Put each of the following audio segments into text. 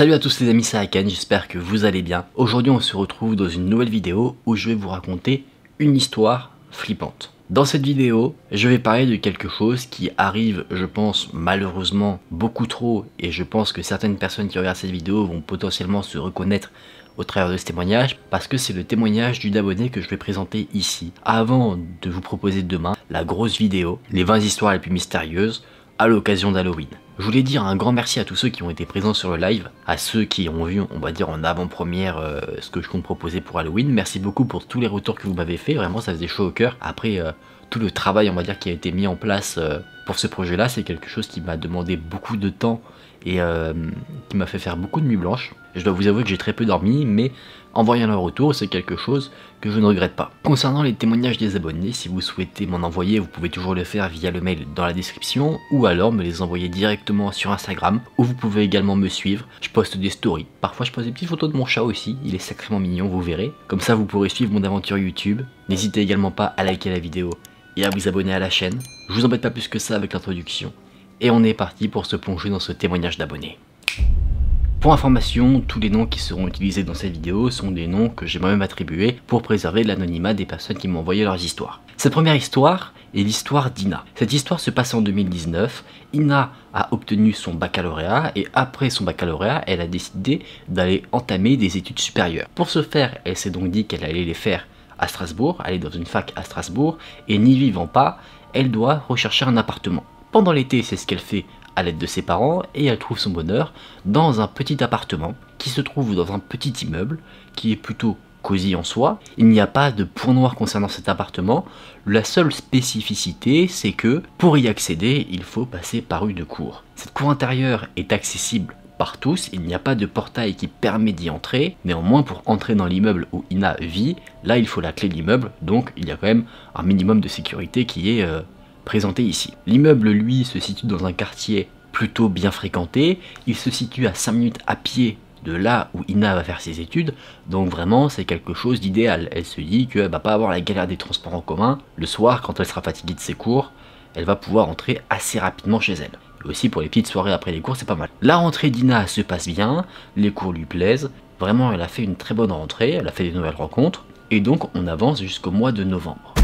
Salut à tous les amis, c'est Aken, j'espère que vous allez bien. Aujourd'hui on se retrouve dans une nouvelle vidéo où je vais vous raconter une histoire flippante. Dans cette vidéo, je vais parler de quelque chose qui arrive, je pense, malheureusement beaucoup trop, et je pense que certaines personnes qui regardent cette vidéo vont potentiellement se reconnaître au travers de ce témoignage, parce que c'est le témoignage d'une abonnée que je vais présenter ici. Avant de vous proposer demain la grosse vidéo, les 20 histoires les plus mystérieuses, à l'occasion d'Halloween. Je voulais dire un grand merci à tous ceux qui ont été présents sur le live, à ceux qui ont vu, on va dire en avant-première, ce que je compte proposer pour Halloween. Merci beaucoup pour tous les retours que vous m'avez fait, vraiment ça faisait chaud au cœur. Après, tout le travail, on va dire, qui a été mis en place pour ce projet-là, c'est quelque chose qui m'a demandé beaucoup de temps et qui m'a fait faire beaucoup de nuits blanches. Je dois vous avouer que j'ai très peu dormi, mais en voyant leur retour, c'est quelque chose que je ne regrette pas. Concernant les témoignages des abonnés, si vous souhaitez m'en envoyer, vous pouvez toujours le faire via le mail dans la description, ou alors me les envoyer directement sur Instagram, où vous pouvez également me suivre. Je poste des stories, parfois je poste des petites photos de mon chat aussi, il est sacrément mignon, vous verrez. Comme ça vous pourrez suivre mon aventure YouTube. N'hésitez également pas à liker la vidéo et à vous abonner à la chaîne. Je vous embête pas plus que ça avec l'introduction. Et on est parti pour se plonger dans ce témoignage d'abonnés. Pour information, tous les noms qui seront utilisés dans cette vidéo sont des noms que j'ai moi-même attribués pour préserver l'anonymat des personnes qui m'ont envoyé leurs histoires. Cette première histoire est l'histoire d'Ina. Cette histoire se passe en 2019. Ina a obtenu son baccalauréat et après son baccalauréat, elle a décidé d'aller entamer des études supérieures. Pour ce faire, elle s'est donc dit qu'elle allait les faire à Strasbourg, aller dans une fac à Strasbourg, et n'y vivant pas, elle doit rechercher un appartement. Pendant l'été, c'est ce qu'elle fait à l'aide de ses parents, et elle trouve son bonheur dans un petit appartement qui se trouve dans un petit immeuble qui est plutôt cosy en soi. Il n'y a pas de point noir concernant cet appartement. La seule spécificité, c'est que pour y accéder, il faut passer par une cour. Cette cour intérieure est accessible par tous, il n'y a pas de portail qui permet d'y entrer. Néanmoins, pour entrer dans l'immeuble où Ina vit, là il faut la clé de l'immeuble, donc il y a quand même un minimum de sécurité qui est présenté ici. L'immeuble, lui, se situe dans un quartier plutôt bien fréquenté. Il se situe à 5 minutes à pied de là où Ina va faire ses études, donc vraiment c'est quelque chose d'idéal. Elle se dit qu'elle va pas avoir la galère des transports en commun. Le soir, quand elle sera fatiguée de ses cours, elle va pouvoir entrer assez rapidement chez elle. Et aussi pour les petites soirées après les cours, c'est pas mal. La rentrée d'Ina se passe bien, les cours lui plaisent, vraiment elle a fait une très bonne rentrée, elle a fait des nouvelles rencontres, et donc on avance jusqu'au mois de novembre.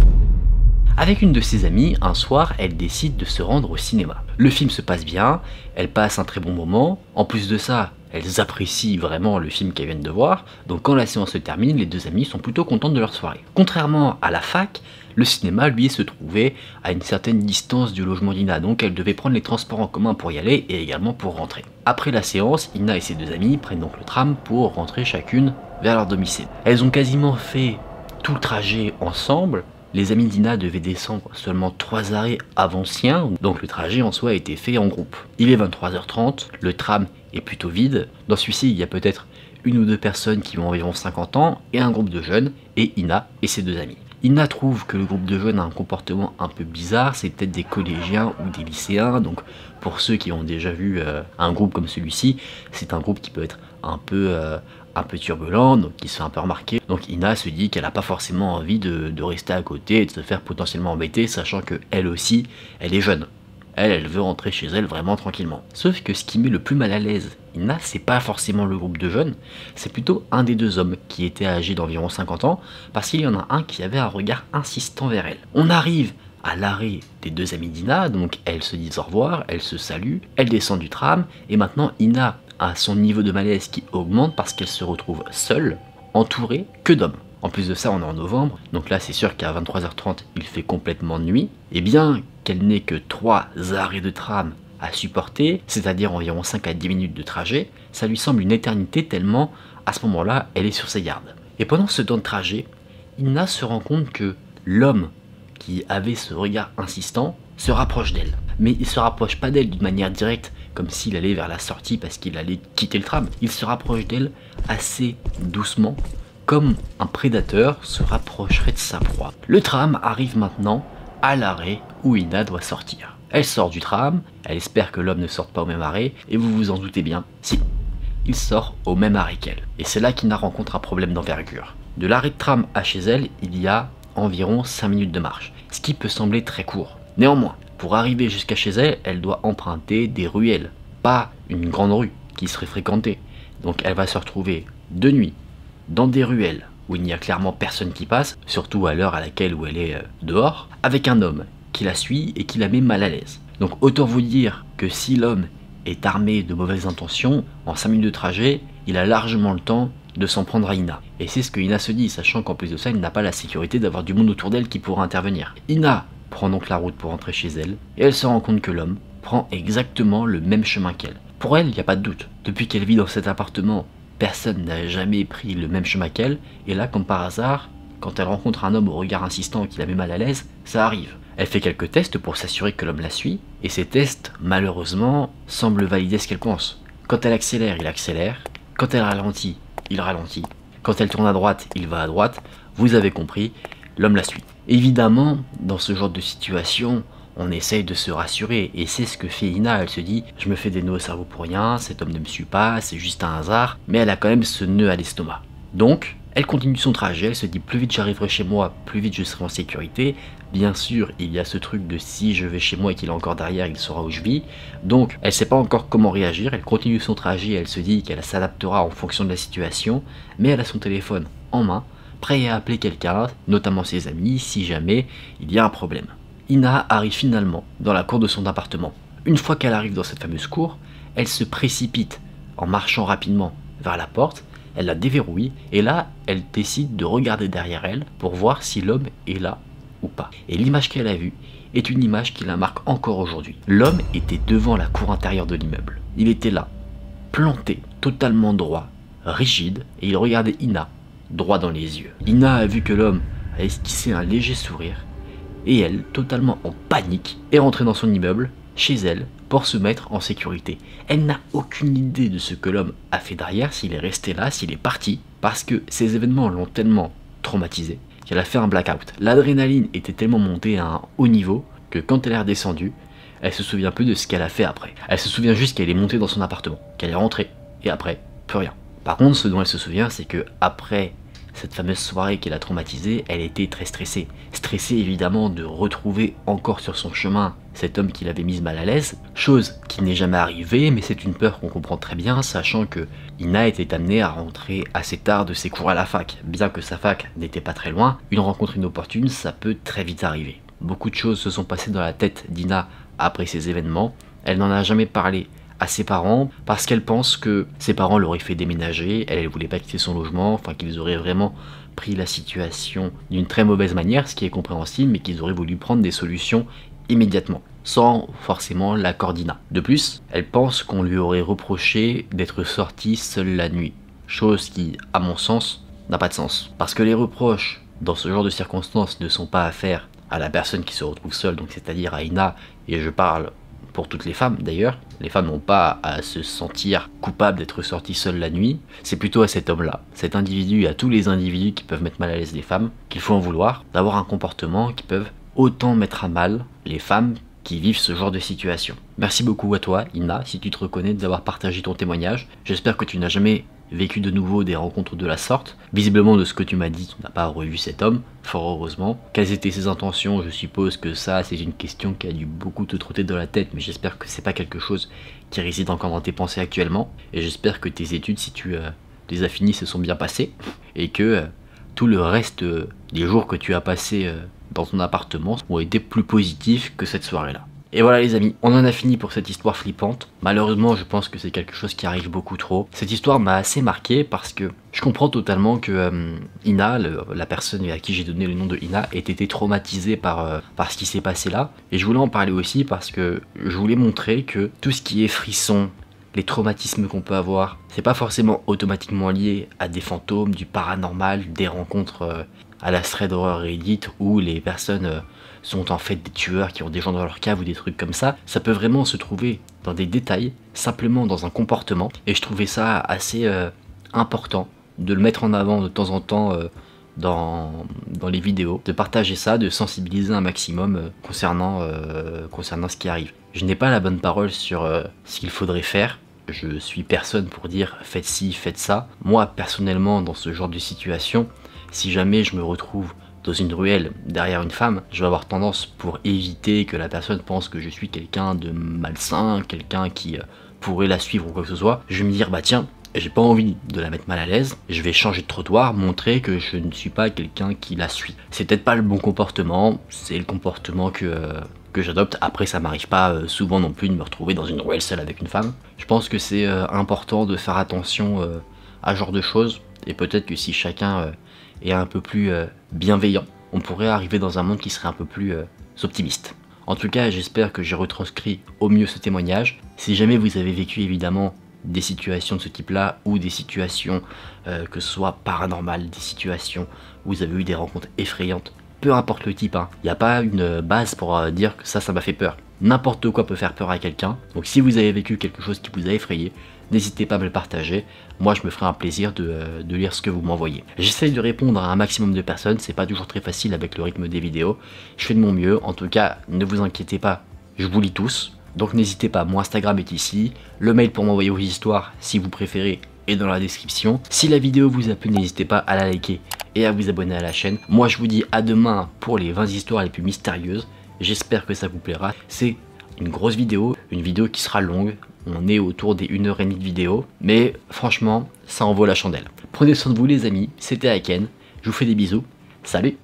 Avec une de ses amies, un soir, elle décide de se rendre au cinéma. Le film se passe bien, elle passe un très bon moment, en plus de ça, elles apprécient vraiment le film qu'elles viennent de voir, donc quand la séance se termine, les deux amies sont plutôt contentes de leur soirée. Contrairement à la fac, le cinéma, lui, se trouvait à une certaine distance du logement d'Ina, donc elle devait prendre les transports en commun pour y aller et également pour rentrer. Après la séance, Ina et ses deux amies prennent donc le tram pour rentrer chacune vers leur domicile. Elles ont quasiment fait tout le trajet ensemble. Les amis d'Ina devaient descendre seulement 3 arrêts avant le sien, donc le trajet en soi a été fait en groupe. Il est 23h30, le tram est plutôt vide. Dans celui-ci, il y a peut-être une ou deux personnes qui ont environ 50 ans et un groupe de jeunes, et Ina et ses deux amis. Ina trouve que le groupe de jeunes a un comportement un peu bizarre, c'est peut-être des collégiens ou des lycéens, donc pour ceux qui ont déjà vu un groupe comme celui-ci, c'est un groupe qui peut être un peu turbulent, donc qui se fait un peu remarquer. Donc Ina se dit qu'elle n'a pas forcément envie de rester à côté et de se faire potentiellement embêter, sachant que elle aussi, elle est jeune. Elle veut rentrer chez elle vraiment tranquillement. Sauf que ce qui met le plus mal à l'aise Ina, c'est pas forcément le groupe de jeunes, c'est plutôt un des deux hommes qui était âgé d'environ 50 ans, parce qu'il y en a un qui avait un regard insistant vers elle. On arrive à l'arrêt des deux amies d'Ina, donc elles se disent au revoir, elles se saluent, elles descendent du tram, et maintenant Ina a son niveau de malaise qui augmente parce qu'elle se retrouve seule, entourée que d'hommes. En plus de ça, on est en novembre, donc là c'est sûr qu'à 23h30 il fait complètement nuit, et bien qu'elle n'ait que 3 arrêts de tram à supporter, c'est-à-dire environ 5 à 10 minutes de trajet, ça lui semble une éternité tellement à ce moment-là elle est sur ses gardes. Et pendant ce temps de trajet, Ina se rend compte que l'homme qui avait ce regard insistant se rapproche d'elle. Mais il se rapproche pas d'elle d'une manière directe, comme s'il allait vers la sortie parce qu'il allait quitter le tram. Il se rapproche d'elle assez doucement, comme un prédateur se rapprocherait de sa proie. Le tram arrive maintenant à l'arrêt où Ina doit sortir. Elle sort du tram, elle espère que l'homme ne sorte pas au même arrêt, et vous vous en doutez bien, si, il sort au même arrêt qu'elle. Et c'est là qu'Ina rencontre un problème d'envergure. De l'arrêt de tram à chez elle, il y a environ 5 minutes de marche, ce qui peut sembler très court. Néanmoins, pour arriver jusqu'à chez elle, elle doit emprunter des ruelles, pas une grande rue, qui serait fréquentée. Donc elle va se retrouver de nuit, dans des ruelles, où il n'y a clairement personne qui passe, surtout à l'heure à laquelle où elle est dehors, avec un homme qui la suit et qui la met mal à l'aise. Donc autant vous dire que si l'homme est armé de mauvaises intentions, en 5 minutes de trajet, il a largement le temps de s'en prendre à Ina. Et c'est ce que Ina se dit, sachant qu'en plus de ça, il n'a pas la sécurité d'avoir du monde autour d'elle qui pourra intervenir. Ina prend donc la route pour rentrer chez elle, et elle se rend compte que l'homme prend exactement le même chemin qu'elle. Pour elle, il n'y a pas de doute. Depuis qu'elle vit dans cet appartement, personne n'a jamais pris le même chemin qu'elle, et là, comme par hasard, quand elle rencontre un homme au regard insistant qui la met mal à l'aise, ça arrive. Elle fait quelques tests pour s'assurer que l'homme la suit, et ces tests, malheureusement, semblent valider ce qu'elle pense. Quand elle accélère, il accélère. Quand elle ralentit, il ralentit. Quand elle tourne à droite, il va à droite. Vous avez compris, l'homme la suit. Évidemment, dans ce genre de situation, on essaye de se rassurer, et c'est ce que fait Ina. Elle se dit, je me fais des nœuds au cerveau pour rien, cet homme ne me suit pas, c'est juste un hasard, mais elle a quand même ce nœud à l'estomac. Donc, elle continue son trajet, elle se dit, plus vite j'arriverai chez moi, plus vite je serai en sécurité. Bien sûr, il y a ce truc de si je vais chez moi et qu'il est encore derrière, il saura où je vis. Donc, elle ne sait pas encore comment réagir, elle continue son trajet, elle se dit qu'elle s'adaptera en fonction de la situation, mais elle a son téléphone en main, prêt à appeler quelqu'un, notamment ses amis, si jamais il y a un problème. Ina arrive finalement dans la cour de son appartement. Une fois qu'elle arrive dans cette fameuse cour, elle se précipite en marchant rapidement vers la porte, elle la déverrouille, et là, elle décide de regarder derrière elle pour voir si l'homme est là ou pas. Et l'image qu'elle a vue est une image qui la marque encore aujourd'hui. L'homme était devant la cour intérieure de l'immeuble. Il était là, planté, totalement droit, rigide, et il regardait Ina droit dans les yeux. Ina a vu que l'homme a esquissé un léger sourire, et elle, totalement en panique, est rentrée dans son immeuble, chez elle, pour se mettre en sécurité. Elle n'a aucune idée de ce que l'homme a fait derrière, s'il est resté là, s'il est parti, parce que ces événements l'ont tellement traumatisée qu'elle a fait un blackout. L'adrénaline était tellement montée à un haut niveau que quand elle est redescendue, elle se souvient peu de ce qu'elle a fait après. Elle se souvient juste qu'elle est montée dans son appartement, qu'elle est rentrée, et après, plus rien. Par contre, ce dont elle se souvient, c'est que après cette fameuse soirée qui l'a traumatisée, elle était très stressée. Stressée évidemment de retrouver encore sur son chemin cet homme qui l'avait mise mal à l'aise, chose qui n'est jamais arrivée, mais c'est une peur qu'on comprend très bien, sachant que Ina était amenée à rentrer assez tard de ses cours à la fac. Bien que sa fac n'était pas très loin, une rencontre inopportune, ça peut très vite arriver. Beaucoup de choses se sont passées dans la tête d'Ina après ces événements, elle n'en a jamais parlé à ses parents parce qu'elle pense que ses parents l'auraient fait déménager, elle voulait pas quitter son logement, enfin qu'ils auraient vraiment pris la situation d'une très mauvaise manière, ce qui est compréhensible, mais qu'ils auraient voulu prendre des solutions immédiatement, sans forcément l'accord d'Ina. De plus, elle pense qu'on lui aurait reproché d'être sortie seule la nuit, chose qui, à mon sens, n'a pas de sens. Parce que les reproches dans ce genre de circonstances ne sont pas à faire à la personne qui se retrouve seule, donc c'est-à-dire à Ina, et je parle pour toutes les femmes d'ailleurs. Les femmes n'ont pas à se sentir coupables d'être sorties seules la nuit, c'est plutôt à cet homme-là, cet individu et à tous les individus qui peuvent mettre mal à l'aise les femmes, qu'il faut en vouloir, d'avoir un comportement qui peuvent autant mettre à mal les femmes qui vivent ce genre de situation. Merci beaucoup à toi, Ina, si tu te reconnais d'avoir partagé ton témoignage. J'espère que tu n'as jamais vécu de nouveau des rencontres de la sorte. Visiblement, de ce que tu m'as dit, tu n'as pas revu cet homme, fort heureusement. Quelles étaient ses intentions? Je suppose que ça, c'est une question qui a dû beaucoup te trotter dans la tête, mais j'espère que c'est pas quelque chose qui réside encore dans tes pensées actuellement. Et j'espère que tes études, si tu les as finies, se sont bien passées, et que tout le reste des jours que tu as passé dans ton appartement ont été plus positifs que cette soirée-là. Et voilà les amis, on en a fini pour cette histoire flippante. Malheureusement, je pense que c'est quelque chose qui arrive beaucoup trop. Cette histoire m'a assez marqué parce que je comprends totalement que Ina, la personne à qui j'ai donné le nom de Ina, ait été traumatisée par ce qui s'est passé là. Et je voulais en parler aussi parce que je voulais montrer que tout ce qui est frisson, les traumatismes qu'on peut avoir, c'est pas forcément automatiquement lié à des fantômes, du paranormal, des rencontres à la thread horror Reddit où les personnes sont en fait des tueurs qui ont des gens dans leur cave ou des trucs comme ça. Ça peut vraiment se trouver dans des détails, simplement dans un comportement, et je trouvais ça assez important de le mettre en avant de temps en temps dans les vidéos, de partager ça, de sensibiliser un maximum concernant ce qui arrive. Je n'ai pas la bonne parole sur ce qu'il faudrait faire. Je suis personne pour dire faites ci, faites ça. Moi personnellement, dans ce genre de situation, si jamais je me retrouve dans une ruelle derrière une femme, je vais avoir tendance, pour éviter que la personne pense que je suis quelqu'un de malsain, quelqu'un qui pourrait la suivre ou quoi que ce soit, je vais me dire bah tiens, j'ai pas envie de la mettre mal à l'aise, je vais changer de trottoir, montrer que je ne suis pas quelqu'un qui la suit. C'est peut-être pas le bon comportement, c'est le comportement que j'adopte. Après ça m'arrive pas souvent non plus de me retrouver dans une ruelle seule avec une femme. Je pense que c'est important de faire attention à ce genre de choses, et peut-être que si chacun est un peu plus bienveillant, on pourrait arriver dans un monde qui serait un peu plus optimiste. En tout cas, j'espère que j'ai retranscrit au mieux ce témoignage. Si jamais vous avez vécu évidemment des situations de ce type-là, ou des situations que ce soit paranormales, des situations où vous avez eu des rencontres effrayantes, peu importe le type, il n'y a pas une base pour dire que ça m'a fait peur. N'importe quoi peut faire peur à quelqu'un, donc si vous avez vécu quelque chose qui vous a effrayé, n'hésitez pas à me le partager, moi je me ferai un plaisir de lire ce que vous m'envoyez. J'essaye de répondre à un maximum de personnes, c'est pas toujours très facile avec le rythme des vidéos, je fais de mon mieux, en tout cas ne vous inquiétez pas, je vous lis tous. Donc n'hésitez pas, mon Instagram est ici, le mail pour m'envoyer vos histoires si vous préférez est dans la description. Si la vidéo vous a plu, n'hésitez pas à la liker et à vous abonner à la chaîne. Moi je vous dis à demain pour les 20 histoires les plus mystérieuses, j'espère que ça vous plaira. C'est une grosse vidéo, une vidéo qui sera longue, on est autour des 1h30 de vidéo, mais franchement ça en vaut la chandelle. Prenez soin de vous les amis, c'était Aken, je vous fais des bisous, salut.